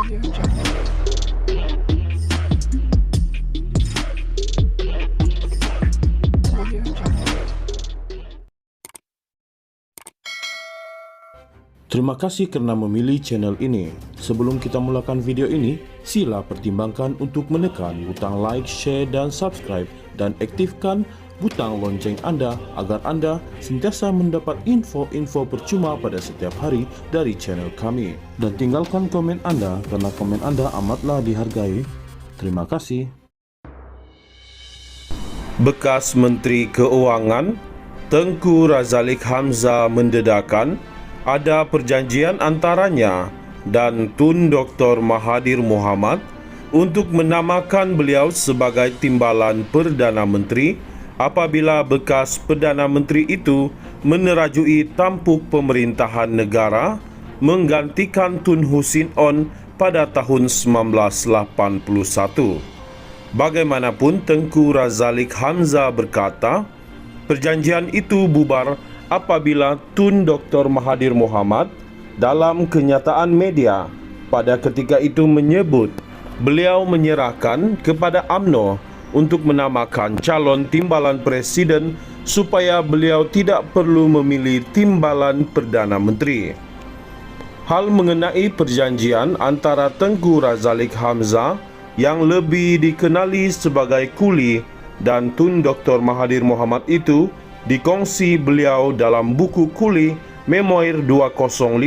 Terima kasih kerana memilih channel ini. Sebelum kita mulakan video ini, sila pertimbangkan untuk menekan butang like, share dan subscribe dan aktifkan butang lonceng anda agar anda sentiasa mendapat info-info percuma pada setiap hari dari channel kami. Dan tinggalkan komen anda kerana komen anda amatlah dihargai. Terima kasih. Bekas Menteri Keuangan Tengku Razaleigh Hamzah mendedakan ada perjanjian antaranya dan Tun Dr. Mahathir Mohamad untuk menamakan beliau sebagai Timbalan Perdana Menteri apabila bekas Perdana Menteri itu menerajui tampuk pemerintahan negara menggantikan Tun Hussein Onn pada tahun 1981. Bagaimanapun, Tengku Razaleigh Hamzah berkata, perjanjian itu bubar apabila Tun Dr. Mahathir Mohamad dalam kenyataan media pada ketika itu menyebut beliau menyerahkan kepada UMNO untuk menamakan calon timbalan presiden supaya beliau tidak perlu memilih timbalan Perdana Menteri. Hal mengenai perjanjian antara Tengku Razaleigh Hamzah yang lebih dikenali sebagai Kuli dan Tun Dr. Mahathir Mohamad itu dikongsi beliau dalam buku Kuli Memoir 205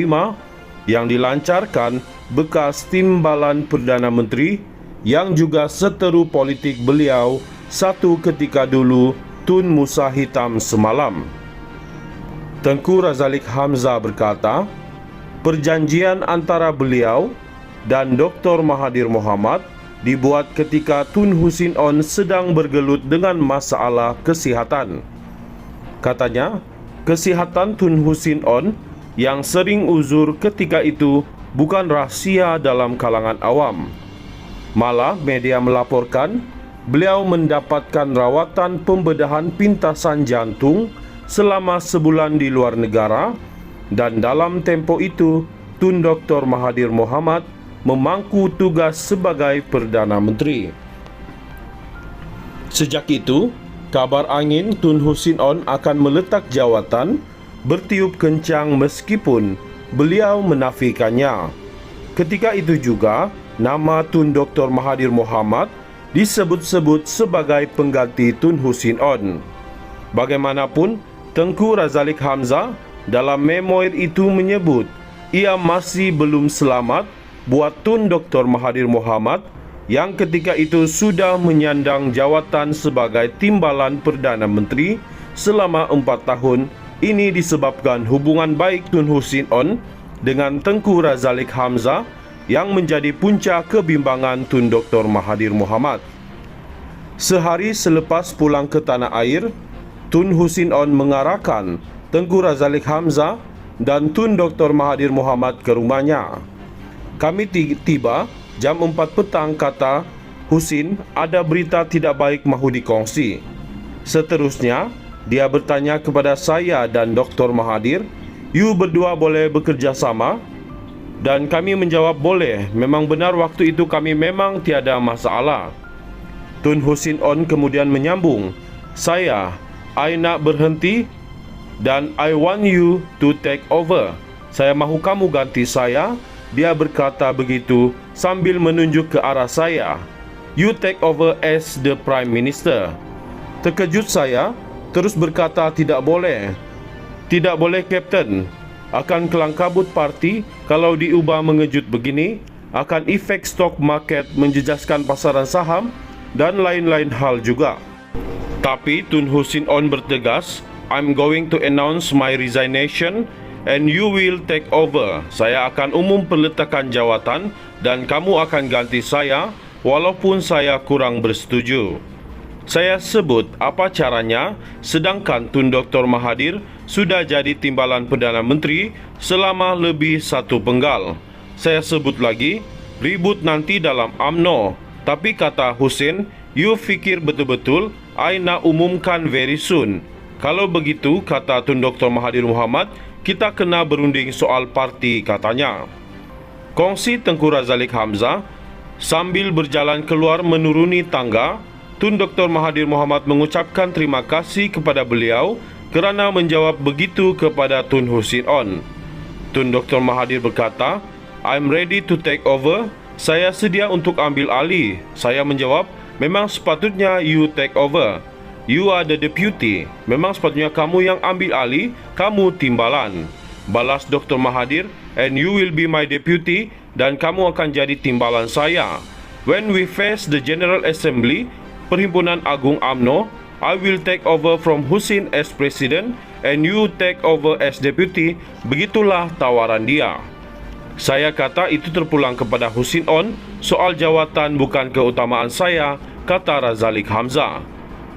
yang dilancarkan bekas Timbalan Perdana Menteri yang juga seteru politik beliau satu ketika dulu, Tun Musa Hitam Semalam. Tengku Razaleigh Hamzah berkata, perjanjian antara beliau dan Dr. Mahathir Mohamad dibuat ketika Tun Hussein Onn sedang bergelut dengan masalah kesihatan. Katanya, kesihatan Tun Hussein Onn yang sering uzur ketika itu bukan rahsia dalam kalangan awam. Malah media melaporkan beliau mendapatkan rawatan pembedahan pintasan jantung selama sebulan di luar negara dan dalam tempo itu Tun Dr. Mahathir Mohamad memangku tugas sebagai Perdana Menteri. Sejak itu, kabar angin Tun Hussein Onn akan meletak jawatan bertiup kencang meskipun beliau menafikannya. Ketika itu juga, nama Tun Dr. Mahathir Mohamad disebut-sebut sebagai pengganti Tun Hussein Onn. Bagaimanapun, Tengku Razaleigh Hamzah dalam memoir itu menyebut ia masih belum selamat buat Tun Dr. Mahathir Mohamad yang ketika itu sudah menyandang jawatan sebagai Timbalan Perdana Menteri selama 4 tahun. Ini disebabkan hubungan baik Tun Hussein Onn dengan Tengku Razaleigh Hamzah yang menjadi punca kebimbangan Tun Dr. Mahathir Mohamad. Sehari selepas pulang ke tanah air, Tun Hussein Onn mengarahkan Tengku Razaleigh Hamzah dan Tun Dr. Mahathir Mohamad ke rumahnya. Kami tiba jam 4 petang, kata Hussein, ada berita tidak baik mahu dikongsi. Seterusnya, dia bertanya kepada saya dan Dr. Mahathir, you berdua boleh bekerja sama? Dan kami menjawab boleh, memang benar waktu itu kami memang tiada masalah. Tun Hussein Onn kemudian menyambung, I nak berhenti dan I want you to take over. Saya mahu kamu ganti saya. Dia berkata begitu sambil menunjuk ke arah saya. You take over as the Prime Minister. Terkejut saya, terus berkata tidak boleh. Tidak boleh, Kapten. Akan kelang kabut parti kalau diubah mengejut begini, akan efek stok market, menjejaskan pasaran saham dan lain-lain hal juga. Tapi Tun Hussein Onn bertegas, I'm going to announce my resignation and you will take over. Saya akan umum peletakan jawatan dan kamu akan ganti saya walaupun saya kurang bersetuju. Saya sebut apa caranya, sedangkan Tun Dr. Mahathir sudah jadi Timbalan Perdana Menteri selama lebih 1 penggal. Saya sebut lagi, ribut nanti dalam UMNO. Tapi kata Hussein, you fikir betul-betul, I nak umumkan very soon. Kalau begitu, kata Tun Dr. Mahathir Mohamad, kita kena berunding soal parti, katanya. Kongsi Tengku Razaleigh Hamzah. Sambil berjalan keluar menuruni tangga, Tun Dr. Mahathir Mohamad mengucapkan terima kasih kepada beliau kerana menjawab begitu kepada Tun Hussein On. Tun Dr. Mahathir berkata, "I'm ready to take over. Saya sedia untuk ambil alih." Saya menjawab, "Memang sepatutnya you take over. You are the deputy. Memang sepatutnya kamu yang ambil alih, kamu timbalan." Balas Dr. Mahathir, "And you will be my deputy, dan kamu akan jadi timbalan saya. When we face the General Assembly, Perhimpunan Agung UMNO, I will take over from Husin as President and you take over as Deputy." Begitulah tawaran dia. Saya kata itu terpulang kepada Hussein On, soal jawatan bukan keutamaan saya, kata Razaleigh Hamzah.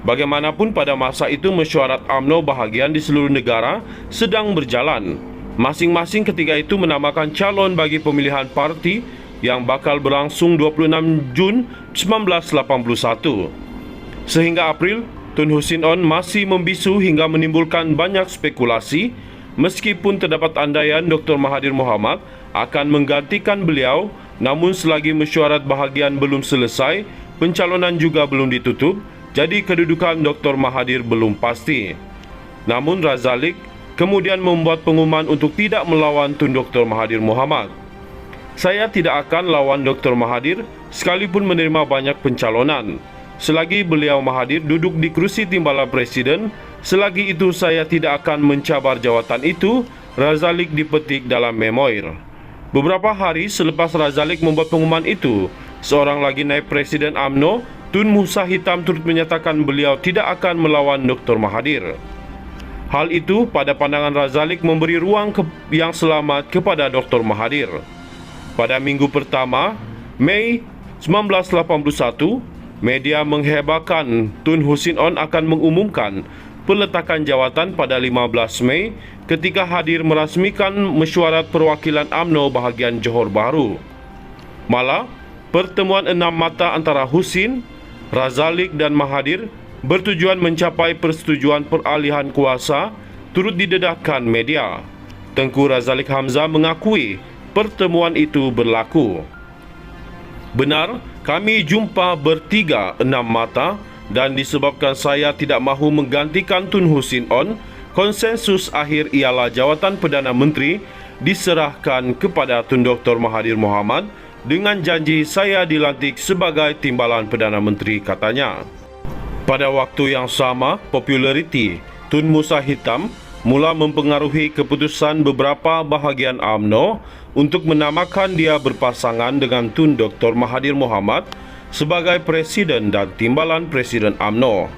Bagaimanapun pada masa itu mesyuarat UMNO bahagian di seluruh negara sedang berjalan. Masing-masing ketika itu menamakan calon bagi pemilihan parti yang bakal berlangsung 26 Jun 1981. Sehingga April, Tun Hussein On masih membisu hingga menimbulkan banyak spekulasi. Meskipun terdapat andaian Dr. Mahathir Mohamad akan menggantikan beliau, namun selagi mesyuarat bahagian belum selesai, pencalonan juga belum ditutup, jadi kedudukan Dr. Mahathir belum pasti. Namun Razaleigh kemudian membuat pengumuman untuk tidak melawan Tun Dr. Mahathir Mohamad. "Saya tidak akan lawan Dr. Mahathir sekalipun menerima banyak pencalonan. Selagi beliau Mahathir duduk di kerusi timbalan presiden, selagi itu saya tidak akan mencabar jawatan itu," Razaleigh dipetik dalam memoir. Beberapa hari selepas Razaleigh membuat pengumuman itu, seorang lagi naib presiden UMNO, Tun Musa Hitam, turut menyatakan beliau tidak akan melawan Dr. Mahathir. Hal itu pada pandangan Razaleigh memberi ruang yang selamat kepada Dr. Mahathir. Pada minggu pertama, Mei 1981, media menghebarkan Tun Hussein On akan mengumumkan peletakan jawatan pada 15 Mei ketika hadir merasmikan mesyuarat perwakilan UMNO bahagian Johor Bahru. Malah, pertemuan enam mata antara Hussein, Razaleigh dan Mahathir bertujuan mencapai persetujuan peralihan kuasa turut didedahkan media. Tengku Razaleigh Hamzah mengakui pertemuan itu berlaku. "Benar, kami jumpa bertiga enam mata dan disebabkan saya tidak mahu menggantikan Tun Hussein On, konsensus akhir ialah jawatan Perdana Menteri diserahkan kepada Tun Dr. Mahathir Mohamad dengan janji saya dilantik sebagai timbalan Perdana Menteri," katanya. Pada waktu yang sama, populariti Tun Musa Hitam mula mempengaruhi keputusan beberapa bahagian UMNO untuk menamakan dia berpasangan dengan Tun Dr. Mahathir Mohamad sebagai Presiden dan Timbalan Presiden UMNO.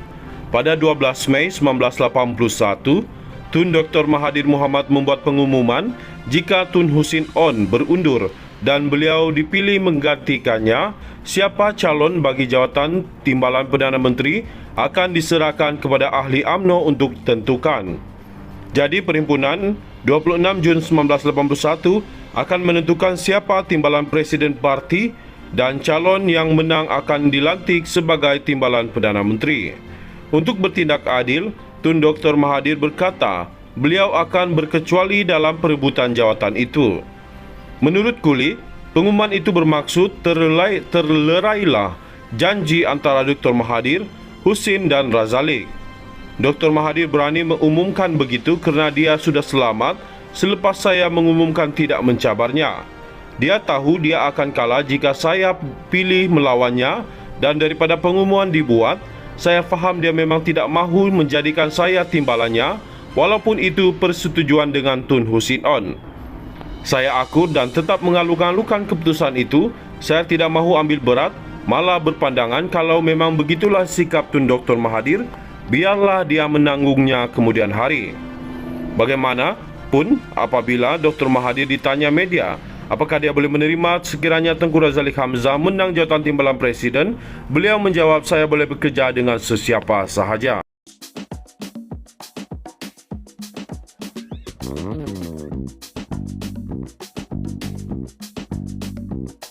Pada 12 Mei 1981, Tun Dr. Mahathir Mohamad membuat pengumuman jika Tun Hussein On berundur dan beliau dipilih menggantikannya, siapa calon bagi jawatan Timbalan Perdana Menteri akan diserahkan kepada ahli UMNO untuk tentukan. Jadi perhimpunan 26 Jun 1981 akan menentukan siapa timbalan presiden parti dan calon yang menang akan dilantik sebagai timbalan Perdana Menteri. Untuk bertindak adil, Tun Dr. Mahathir berkata beliau akan berkecuali dalam perebutan jawatan itu. Menurut Kuli, pengumuman itu bermaksud terlerailah janji antara Dr. Mahathir, Hussein dan Razaleigh. Dr. Mahathir berani mengumumkan begitu kerana dia sudah selamat selepas saya mengumumkan tidak mencabarnya. Dia tahu dia akan kalah jika saya pilih melawannya, dan daripada pengumuman dibuat, saya faham dia memang tidak mahu menjadikan saya timbalannya, walaupun itu persetujuan dengan Tun Hussein On. Saya akur dan tetap mengalu-alukan keputusan itu. Saya tidak mahu ambil berat, malah berpandangan kalau memang begitulah sikap Tun Dr. Mahathir, biarlah dia menanggungnya kemudian hari. Bagaimanapun, apabila Dr. Mahathir ditanya media apakah dia boleh menerima sekiranya Tengku Razaleigh Hamzah menang jawatan timbalan presiden, beliau menjawab, saya boleh bekerja dengan sesiapa sahaja.